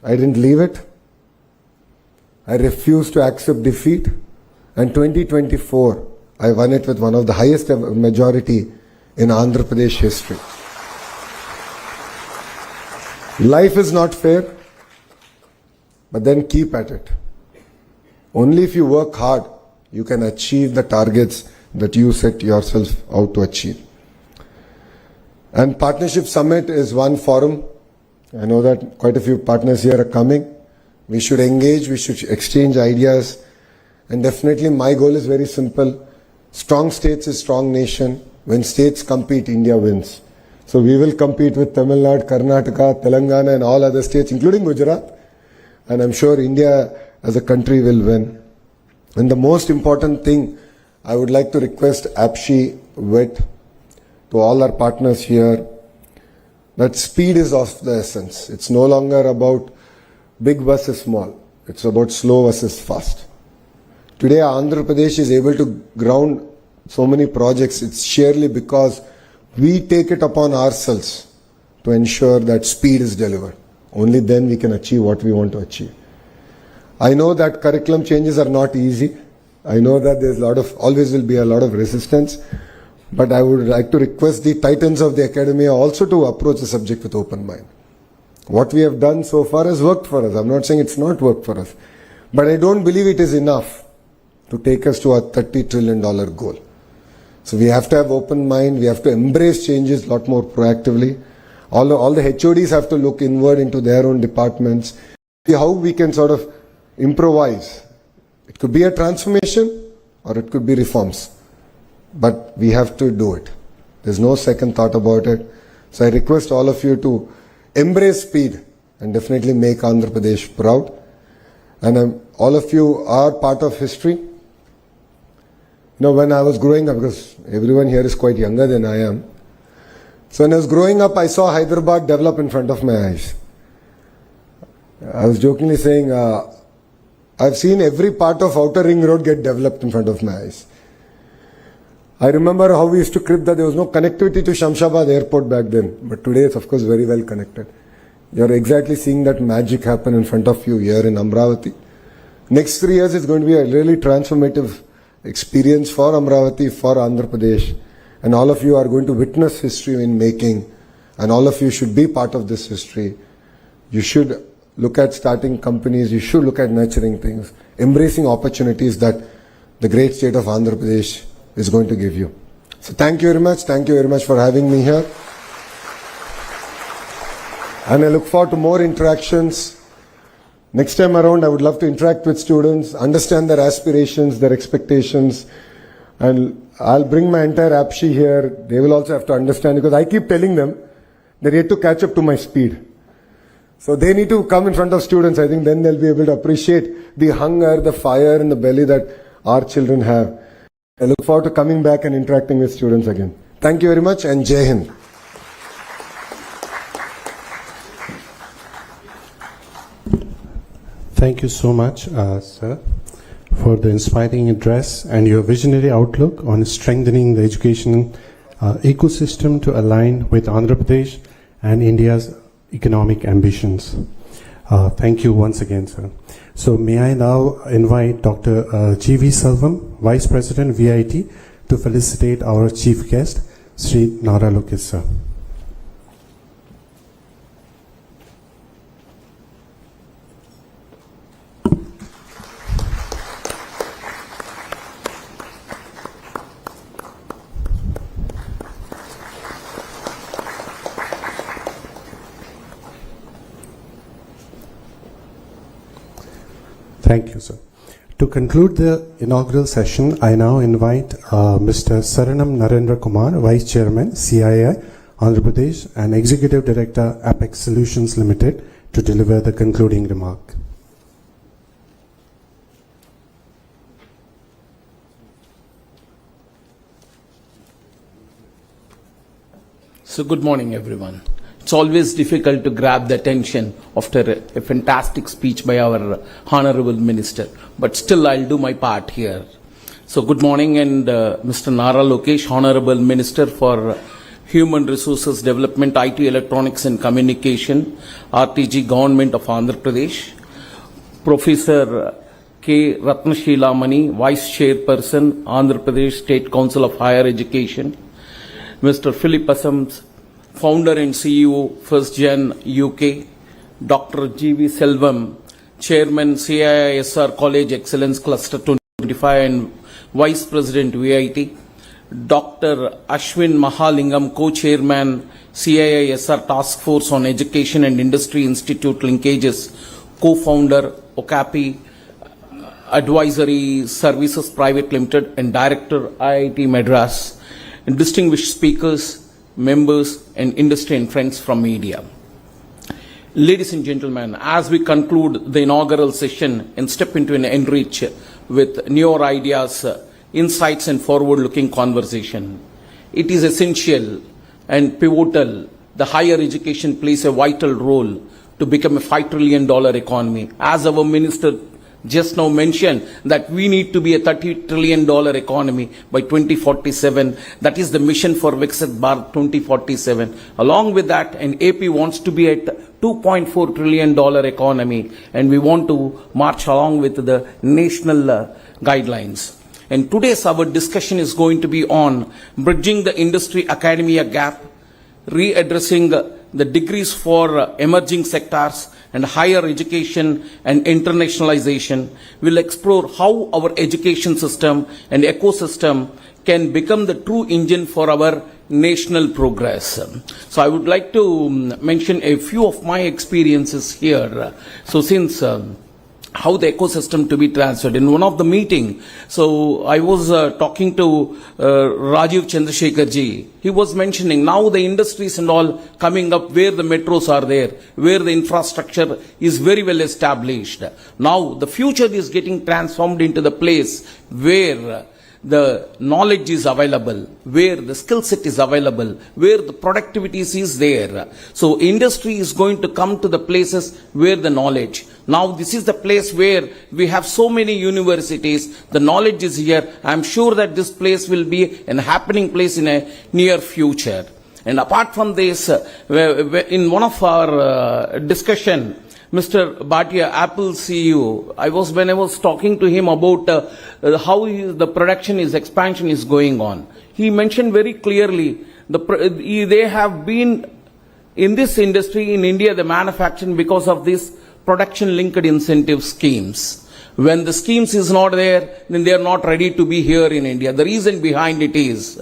D: I didn't leave it. I refused to accept defeat. And 2024, I won it with one of the highest majority in Andhra Pradesh history. Life is not fair, but then keep at it. Only if you work hard, you can achieve the targets that you set yourself out to achieve. And Partnership Summit is one forum. I know that quite a few partners here are coming. We should engage, we should exchange ideas. And definitely my goal is very simple. Strong states is strong nation. When states compete, India wins. So we will compete with Tamil Nadu, Karnataka, Telangana and all other states, including Gujarat. And I'm sure India as a country will win. And the most important thing, I would like to request APSHI, VIT, to all our partners here, that speed is of the essence. It's no longer about big versus small. It's about slow versus fast. Today, Andhra Pradesh is able to ground so many projects. It's sheerly because we take it upon ourselves to ensure that speed is delivered. Only then we can achieve what we want to achieve. I know that curriculum changes are not easy. I know that there's always will be a lot of resistance. But I would like to request the titans of the academia also to approach the subject with open mind. What we have done so far has worked for us. I'm not saying it's not worked for us. But I don't believe it is enough to take us to our $30 trillion goal. So we have to have open mind. We have to embrace changes a lot more proactively. All the HODs have to look inward into their own departments. See how we can sort of improvise. It could be a transformation or it could be reforms. But we have to do it. There's no second thought about it. So I request all of you to embrace speed and definitely make Andhra Pradesh proud. And all of you are part of history. You know, when I was growing up, because everyone here is quite younger than I am. So when I was growing up, I saw Hyderabad develop in front of my eyes. I was jokingly saying, I've seen every part of Outer Ring Road get developed in front of my eyes. I remember how we used to crib that there was no connectivity to Shamshabad airport back then. But today it's of course very well connected. You're exactly seeing that magic happen in front of you here in Amaravati. Next 3 years is going to be a really transformative experience for Amaravati, for Andhra Pradesh. And all of you are going to witness history in making. And all of you should be part of this history. You should look at starting companies. You should look at nurturing things. Embracing opportunities that the great state of Andhra Pradesh is going to give you. So thank you very much. Thank you very much for having me here. And I look forward to more interactions. Next time around, I would love to interact with students, understand their aspirations, their expectations. And I'll bring my entire APSHI here. They will also have to understand, because I keep telling them they're yet to catch up to my speed. So they need to come in front of students. I think then they'll be able to appreciate the hunger, the fire in the belly that our children have. I look forward to coming back and interacting with students again. Thank you very much, and Jai Hind.
B: Thank you so much, sir, for the inspiring address and your visionary outlook on strengthening the education ecosystem to align with Andhra Pradesh and India's economic ambitions. Thank you once again, sir. So may I now invite Dr. G.V. Selvam, Vice President, VIT, to felicitate our chief guest, Sri Nara Lokesh, sir. Thank you, sir. To conclude the inaugural session, I now invite Mr. Saranam Narendra Kumar, Vice Chairman, CII, Andhra Pradesh, and Executive Director, Apex Solutions Limited, to deliver the concluding remark.
E: So good morning, everyone. It's always difficult to grab the attention after a fantastic speech by our Honorable Minister, but still I'll do my part here. So good morning, and Mr. Nara Lokesh, Honorable Minister for Human Resources Development, IT, Electronics and Communication, RTG, Government of Andhra Pradesh. Professor K. Ratnashila Mani, Vice Chairperson, Andhra Pradesh State Council of Higher Education. Mr. Philip Assams, Founder and CEO, First Gen UK. Dr. G.V. Selvam, Chairman, CIISR College Excellence Cluster 2025 and Vice President, VIT. Dr. Ashwin Mahalingam, Co-Chairman, CIISR Task Force on Education and Industry Institute Linkages, Co-Founder, OCAPI Advisory Services Private Limited, and Director, IIT Madras. And distinguished speakers, members, and industry and friends from media. Ladies and gentlemen, as we conclude the inaugural session and step into an enrich with newer ideas, insights and forward-looking conversation, it is essential and pivotal. The higher education plays a vital role to become a $5 trillion economy. As our minister just now mentioned, that we need to be a $30 trillion economy by 2047. That is the mission for Viksit Bharat 2047. Along with that, and AP wants to be at $2.4 trillion economy, and we want to march along with the national guidelines. And today's our discussion is going to be on bridging the industry-academia gap, readdressing the degrees for emerging sectors and higher education and internationalization. We'll explore how our education system and ecosystem can become the true engine for our national progress. So I would like to mention a few of my experiences here. So since how the ecosystem to be transferred. In one of the meeting, so I was talking to Rajiv Chandrasekhar ji. He was mentioning now the industries and all coming up where the metros are there, where the infrastructure is very well established. Now the future is getting transformed into the place where the knowledge is available, where the skill set is available, where the productivity is there. So industry is going to come to the places where the knowledge. Now this is the place where we have so many universities, the knowledge is here. I am sure that this place will be an happening place in a near future. And apart from this, in one of our discussion, Mr. Bhatia, Apple CEO, when I was talking to him about how the production expansion is going on, he mentioned very clearly they have been in this industry in India, the manufacturing, because of this production linked incentive schemes. When the schemes is not there, then they are not ready to be here in India. The reason behind it is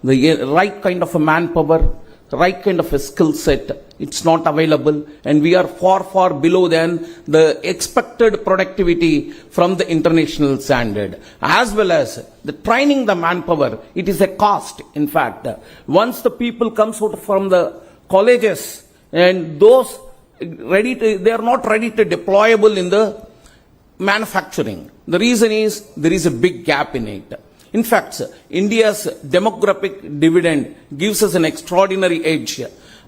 E: the right kind of a manpower, right kind of a skill set, it's not available, and we are far, far below than the expected productivity from the international standard. As well as the training the manpower, it is a cost, in fact. Once the people comes out from the colleges, and those they are not ready to deployable in the manufacturing. The reason is there is a big gap in it. In fact, India's demographic dividend gives us an extraordinary edge,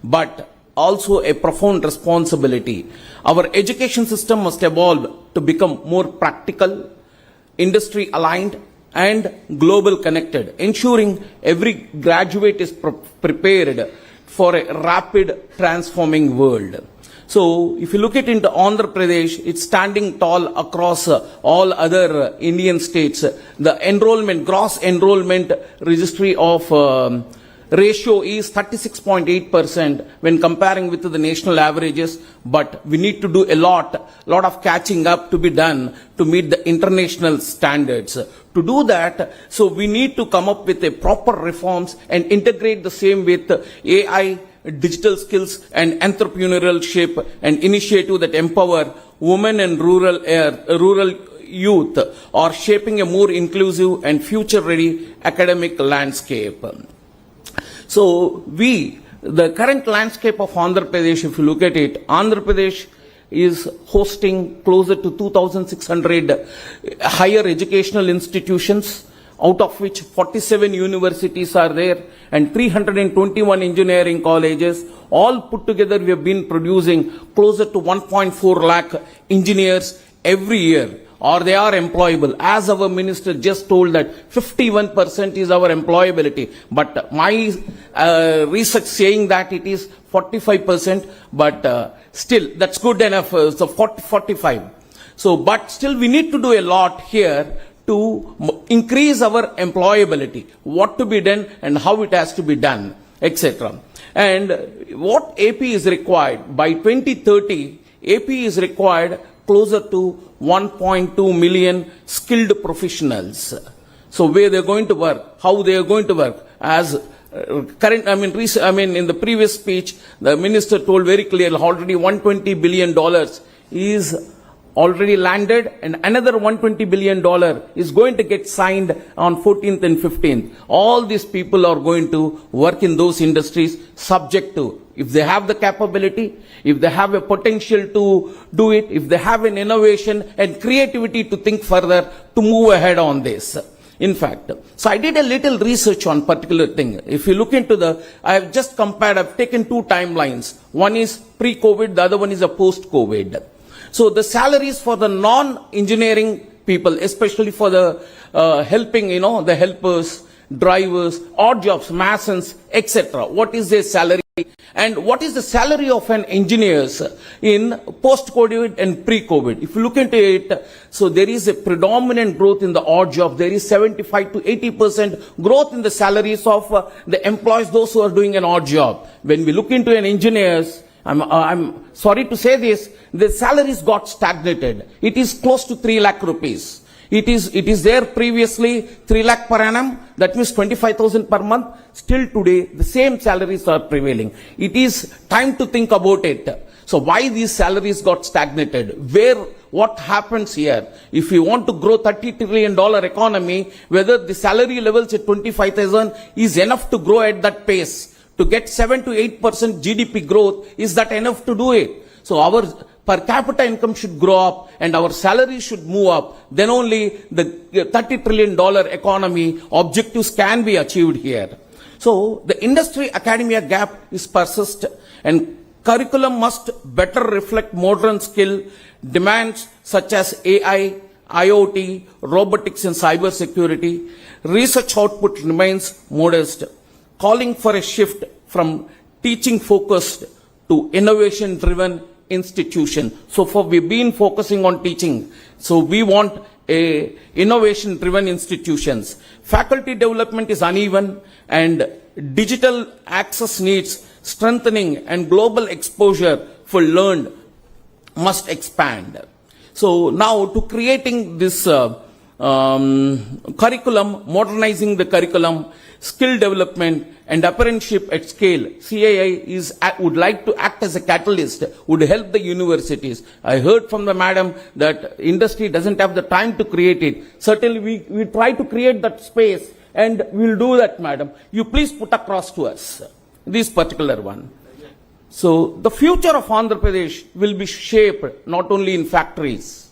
E: but also a profound responsibility. Our education system must evolve to become more practical, industry aligned, and global connected, ensuring every graduate is prepared for a rapid transforming world. So, if you look at into Andhra Pradesh, it's standing tall across all other Indian states. The gross enrollment registry of ratio is 36.8% when comparing with the national averages, but we need to do a lot of catching up to be done to meet the international standards. To do that, so we need to come up with a proper reforms and integrate the same with AI, digital skills and entrepreneurship and initiative that empower women and rural youth are shaping a more inclusive and future-ready academic landscape. So the current landscape of Andhra Pradesh, if you look at it, Andhra Pradesh is hosting closer to 2,600 higher educational institutions, out of which 47 universities are there and 321 engineering colleges. All put together, we have been producing closer to 1.4 lakh engineers every year, or they are employable. As our minister just told that 51% is our employability. But my research saying that it is 45%, but still that's good enough, so 45. So, but still we need to do a lot here to increase our employability, what to be done and how it has to be done, etc. And what AP is required, by 2030, AP is required closer to 1.2 million skilled professionals. So where they are going to work, how they are going to work. As in the previous speech, the minister told very clearly already $120 billion is already landed, and another $120 billion is going to get signed on 14th and 15th. All these people are going to work in those industries subject to, if they have the capability, if they have a potential to do it, if they have an innovation and creativity to think further, to move ahead on this. In fact, so I did a little research on particular thing. If you look into I have just compared, I've taken two timelines. One is pre-COVID, the other one is a post-COVID. So the salaries for the non-engineering people, especially for the helping, the helpers, drivers, odd jobs, masons, etc. What is their salary? And what is the salary of an engineer in post-COVID and pre-COVID? If you look into it, so there is a predominant growth in the odd job. There is 75 to 80% growth in the salaries of the employees, those who are doing an odd job. When we look into an engineers, I'm sorry to say this, the salaries got stagnated. It is close to 3 lakh rupees. It is there previously 3 lakh per annum, that means 25,000 per month. Still today, the same salaries are prevailing. It is time to think about it. So why these salaries got stagnated? What happens here? If we want to grow $30 trillion economy, whether the salary levels at 25,000 is enough to grow at that pace, to get 7 to 8% GDP growth, is that enough to do it? So our per capita income should grow up and our salary should move up. Then only the $30 trillion economy objectives can be achieved here. So the industry academia gap is persist, and curriculum must better reflect modern skill demands such as AI, IoT, robotics and cyber security. Research output remains modest, calling for a shift from teaching focused to innovation driven institution. So far we've been focusing on teaching. So we want a innovation driven institutions. Faculty development is uneven and digital access needs strengthening, and global exposure for learned must expand. So now to creating this curriculum, modernizing the curriculum, skill development and apprenticeship at scale, CII would like to act as a catalyst, would help the universities. I heard from the madam that industry doesn't have the time to create it. Certainly we try to create that space, and we'll do that, madam. You please put across to us this particular one. So the future of Andhra Pradesh will be shaped not only in factories,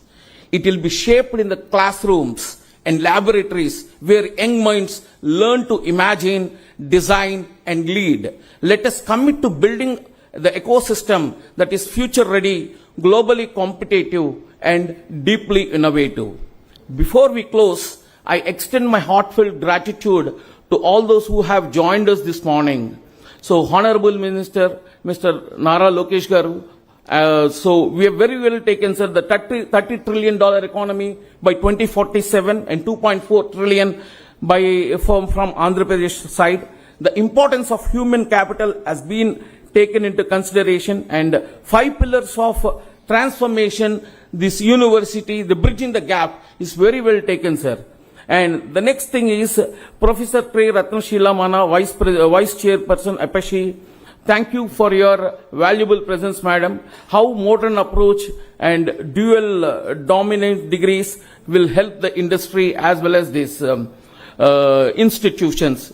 E: it will be shaped in the classrooms and laboratories where young minds learn to imagine, design and lead. Let us commit to building the ecosystem that is future ready, globally competitive and deeply innovative. Before we close, I extend my heartfelt gratitude to all those who have joined us this morning. So Honorable Minister, Mr. Nara Lokesh Garu, so we have very well taken, sir, the $30 trillion economy by 2047 and 2.4 trillion from Andhra Pradesh side. The importance of human capital has been taken into consideration, and 5 pillars of transformation, this university, the bridging the gap is very well taken, sir. And the next thing is Professor K. Ratnashila Mana, Vice Chairperson, Apache. Thank you for your valuable presence, madam. How modern approach and dual dominant degrees will help the industry as well as these institutions.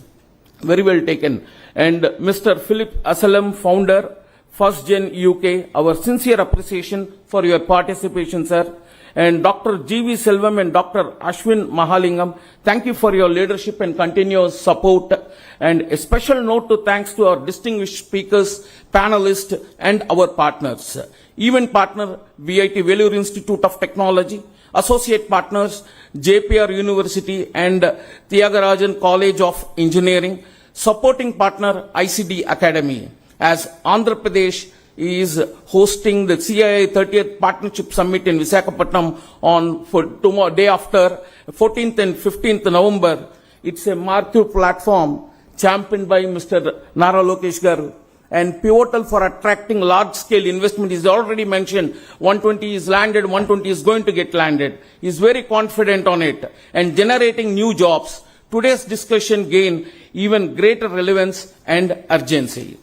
E: Very well taken. And Mr. Philip Asalam, founder, First Gen UK, our sincere appreciation for your participation, sir. And Dr. G.V. Selvam and Dr. Ashwin Mahalingam, thank you for your leadership and continuous support. And a special note to thanks to our distinguished speakers, panelists, and our partners. Event partner, VIT Vellore Institute of Technology. Associate partners, JPR University and Thiagarajan College of Engineering. Supporting partner, ICD Academy. As Andhra Pradesh is hosting the CII 30th Partnership Summit in Visakhapatnam on tomorrow, day after, 14th and 15th November. It's a marquee platform championed by Mr. Nara Lokesh Garu and pivotal for attracting large-scale investment. Is already mentioned, 120 is landed, 120 is going to get landed. He's very confident on it and generating new jobs. Today's discussion gain even greater relevance and urgency.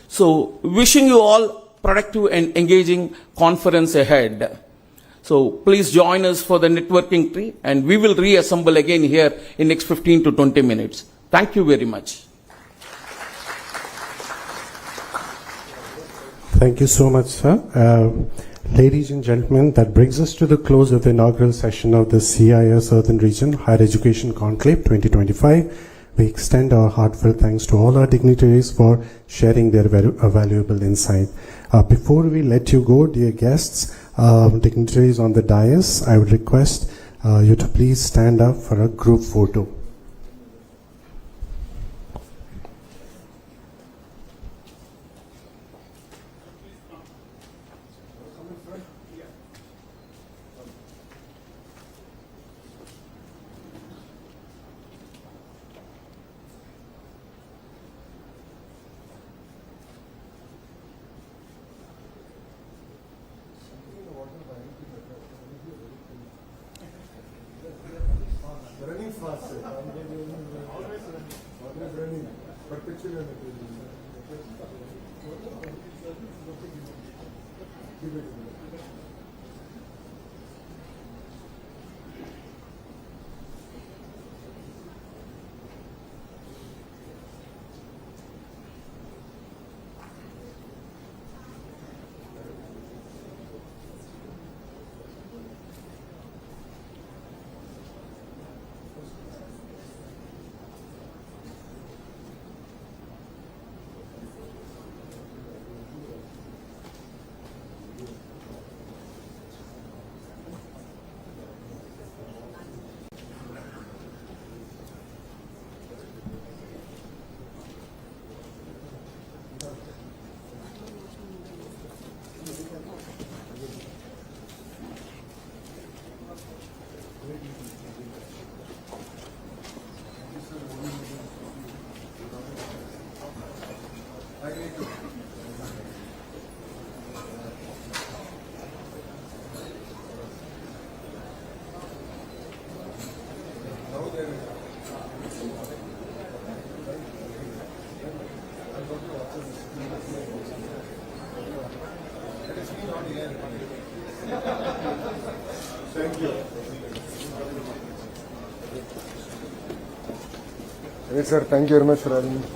E: So, wishing you all productive and engaging conference ahead. So, please join us for the networking tree, and we will reassemble again here in next 15 to 20 minutes. Thank you very much.
B: Thank you so much, sir. Ladies and gentlemen, that brings us to the close of the inaugural session of the CII Southern Region Higher Education Conclave 2025. We extend our heartfelt thanks to all our dignitaries for sharing their valuable insight. Before we let you go, dear guests, dignitaries on the dais, I would request you to please stand up for a group photo.
D: Yes, sir. Thank you very much for having me.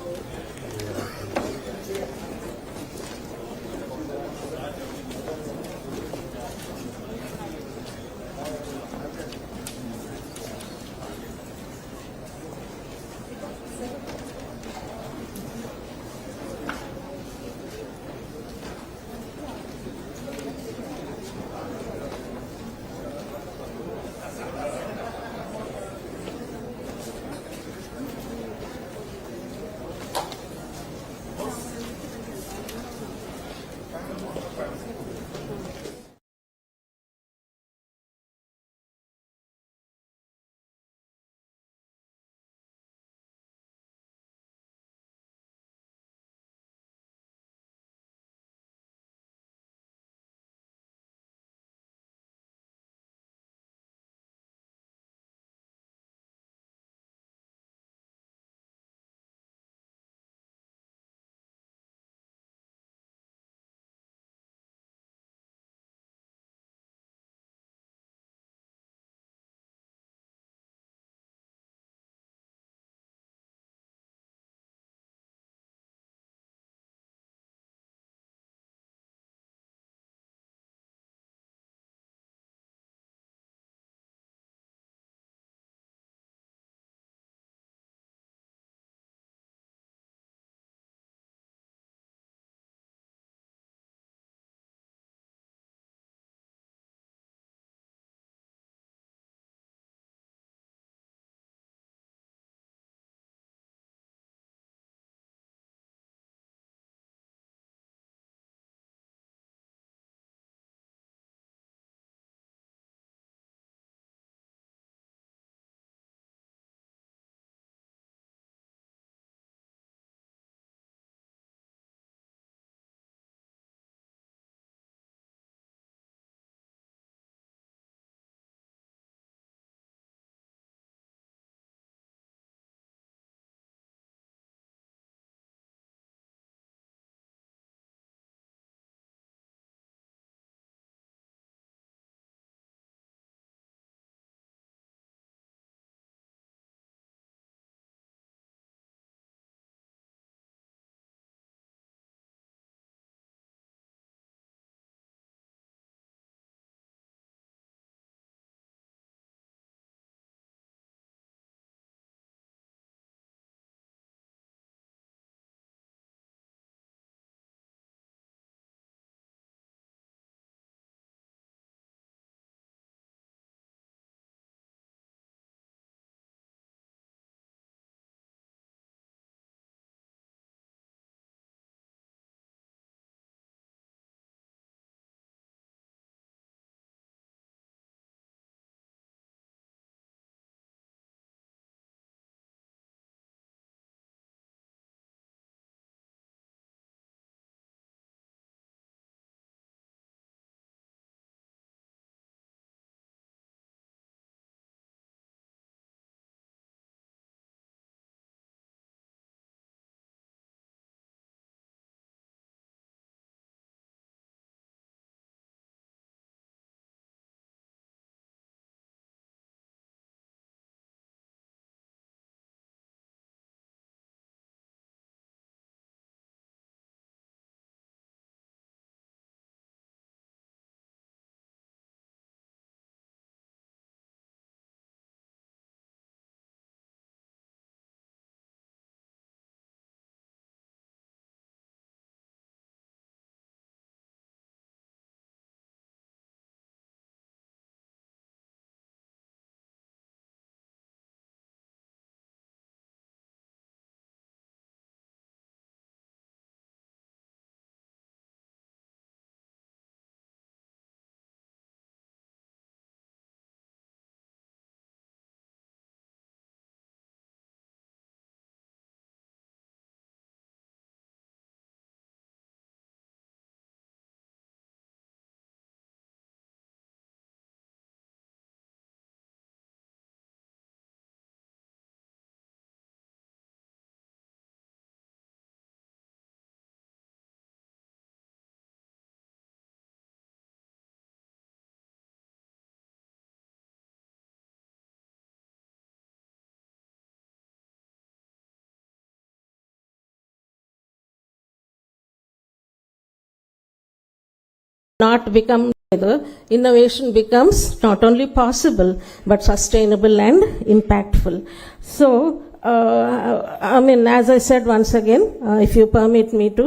C: not become together, innovation becomes not only possible but sustainable and impactful. So, as I said once again, if you permit me to,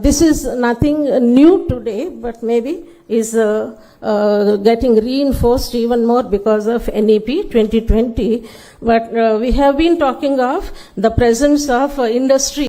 C: this is nothing new today, but maybe is getting reinforced even more because of NEP 2020. But we have been talking of the presence of industry